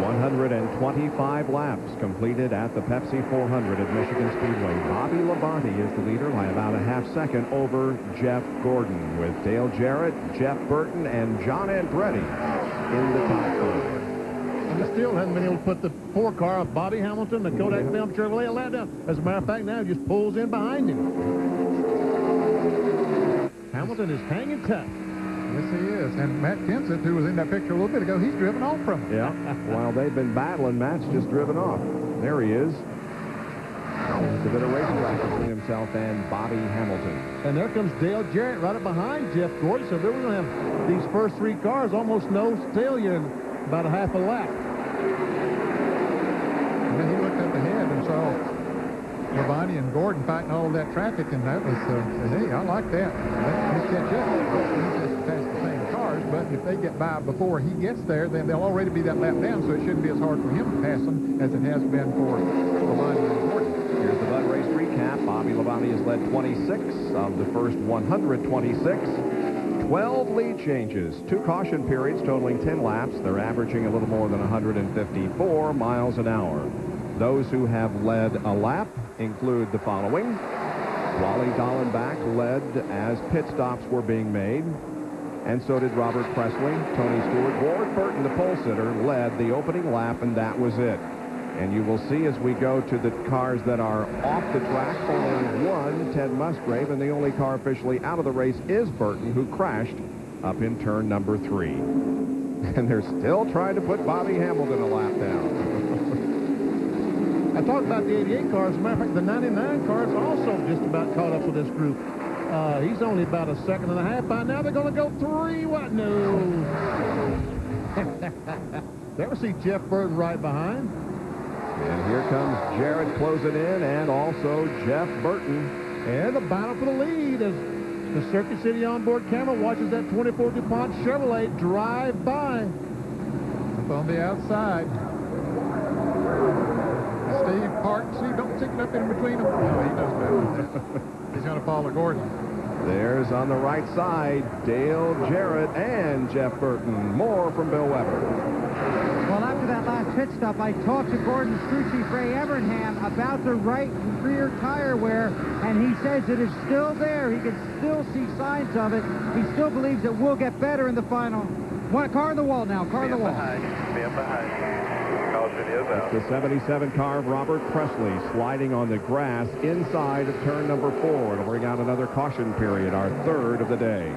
125 laps completed at the Pepsi 400 at Michigan Speedway. Bobby Labonte is the leader by about a half second over Jeff Gordon, with Dale Jarrett, Jeff Burton, and John Andretti in the top four. And he still hasn't been able to put the 4 car of Bobby Hamilton, the Kodak Film Chevrolet, a lap down. As a matter of fact, now he just pulls in behind him. Hamilton is hanging tough. Yes, he is. And Matt Kenseth, who was in that picture a little bit ago, he's driven off from him. Yeah. While they've been battling, Matt's just driven off. There he is. It's a bit of racetrack between himself and Bobby Hamilton. And there comes Dale Jarrett right up behind Jeff Gordon. So they're going to have these first 3 cars almost no failure in about a half a lap. And then he looked up ahead and saw Labonte and Gordon fighting all that traffic, and that was, hey, I like that. Let me catch up. He's just past the same cars, but if they get by before he gets there, then they'll already be that lap down, so it shouldn't be as hard for him to pass them as it has been for Labonte and Gordon. Here's the Bud Race recap. Bobby Labonte has led 26 of the first 126. 12 lead changes, 2 caution periods totaling 10 laps. They're averaging a little more than 154 miles an hour. Those who have led a lap include the following. Wally Dallenbach led as pit stops were being made, and so did Robert Presley. Tony Stewart. Ward Burton, the pole sitter, led the opening lap, and that was it. And you will see as we go to the cars that are off the track, only one, Ted Musgrave, and the only car officially out of the race is Burton, who crashed up in turn number 3. And they're still trying to put Bobby Hamilton a lap down. I talked about the 88 cars. As a matter of fact, the 99 cars also just about caught up with this group. He's only about a second and a half by now. They're going to go 3. What? No. There see Jeff Burton right behind. And here comes Jarrett closing in, and also Jeff Burton. And the battle for the lead as the Circuit City onboard camera watches that 24 DuPont Chevrolet drive by. Up on the outside. Steve Park. See, don't stick it up in between them. No, he knows better. He's going to follow Gordon. There's on the right side Dale Jarrett and Jeff Burton. More from Bill Weber. Well, after that last pit stop, I talked to Gordon's crew chief, Ray Evernham, about the right rear tire wear, and he says it is still there. He can still see signs of it. He still believes it will get better in the final. One car on the wall now. Car on the wall. Stand behind. Caution is out. The 77 car of Robert Presley sliding on the grass inside of turn number 4. It'll bring out another caution period, our 3rd of the day.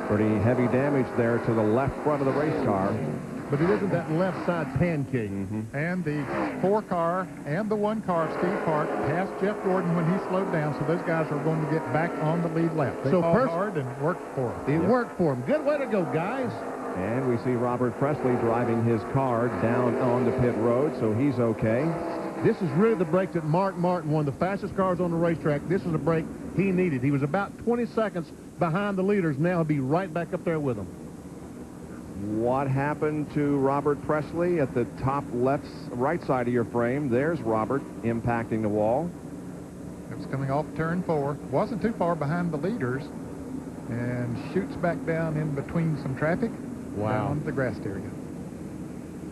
Pretty heavy damage there to the left front of the race car. But it isn't that left side pancake. And the 4 car and the 1 car of Steve Park passed Jeff Gordon when he slowed down, so those guys are going to get back on the lead lap. They fought hard and worked for him. It worked for him. Good way to go, guys. And we see Robert Presley driving his car down on the pit road, so he's okay. This is really the break that Mark Martin, one of the fastest cars on the racetrack, this is the break he needed. He was about 20 seconds behind the leaders. Now he'll be right back up there with them. What happened to Robert Presley at the top right side of your frame? There's Robert impacting the wall. It was coming off turn 4. Wasn't too far behind the leaders and shoots back down in between some traffic. Wow. Down onto the grass area.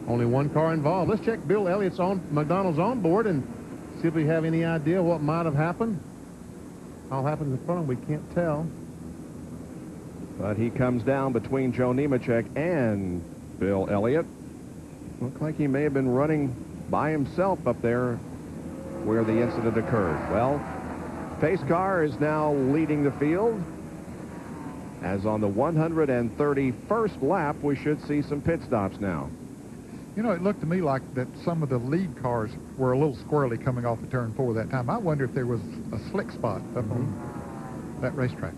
Only 1 car involved. Let's check Bill Elliott's on McDonald's onboard and see if we have any idea what might have happened. All happened in front of him, we can't tell. But he comes down between Joe Nemechek and Bill Elliott. Looked like he may have been running by himself up there where the incident occurred. Well, pace car is now leading the field. As on the 131st lap, we should see some pit stops now. You know, it looked to me like that some of the lead cars were a little squirrely coming off of turn 4 that time. I wonder if there was a slick spot up on that racetrack.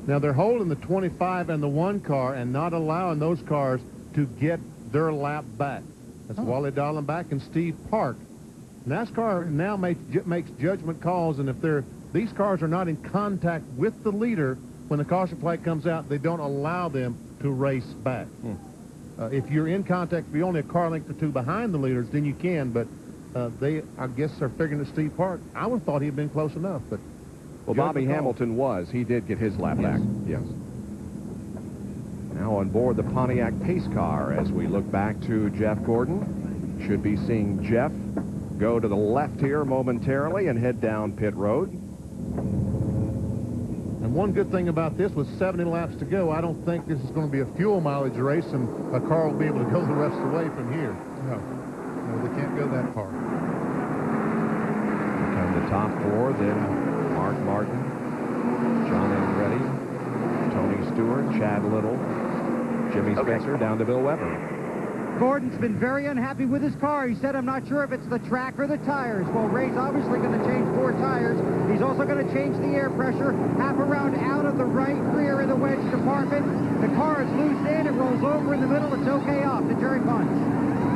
Now, they're holding the 25 and the 1 car and not allowing those cars to get their lap back. That's Wally Dallenbach and Steve Park. NASCAR now makes judgment calls, and if these cars are not in contact with the leader, when the caution flag comes out, they don't allow them to race back. If you're in contact, if you're only a car length or 2 behind the leaders, then you can, but they, I guess, are figuring that Steve Park, I would have thought he'd been close enough, but... Well, Bobby Hamilton was. He did get his lap back. Yes. Now now on board the Pontiac pace car as we look back to Jeff Gordon. Should be seeing Jeff go to the left here momentarily and head down pit road. And one good thing about this, with 70 laps to go, I don't think this is going to be a fuel mileage race, and a car will be able to go the rest of the way from here. No, they can't go that far. Come the top four, then Mark Martin, John Andretti, Tony Stewart, Chad Little, Jimmy Spencer, down to Bill Weber. Gordon's been very unhappy with his car. He said, I'm not sure if it's the track or the tires. Well, Ray's obviously going to change 4 tires. He's also going to change the air pressure. Half a round out of the right rear in the wedge compartment. The car is loose in. It rolls over in the middle. It's okay off to Jerry Punch.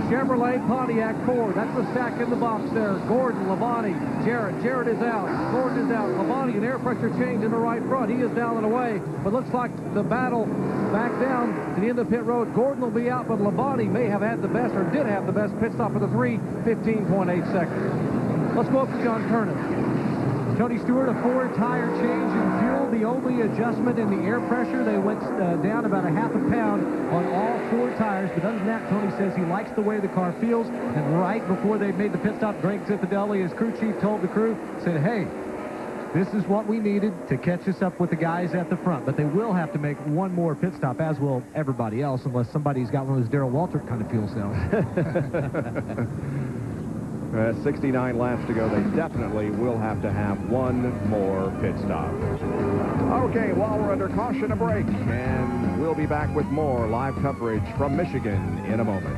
Chevrolet Pontiac Ford. That's the stack in the box there. Gordon, Labonte, Jarrett. Jarrett is out. Gordon is out. Labonte, an air pressure change in the right front. He is down and away. But looks like the battle back down to the end of pit road. Gordon will be out, but Labonte may have had the best, or did have the best pit stop of the 3, 15.8 seconds. Let's go up to John Kernan. Tony Stewart, a 4-tire change in fuel. The only adjustment in the air pressure, they went down about a half a pound on all 4 tires. But other than that, Tony says he likes the way the car feels. And right before they made the pit stop, Greg Ziffidelli, his crew chief, told the crew, said, hey, this is what we needed to catch us up with the guys at the front. But they will have to make one more pit stop, as will everybody else, unless somebody's got one of those Darrell Waltrip kind of fuel cells. 69 laps to go. They definitely will have to have one more pit stop. Okay, while we're under caution, a break, and we'll be back with more live coverage from Michigan in a moment.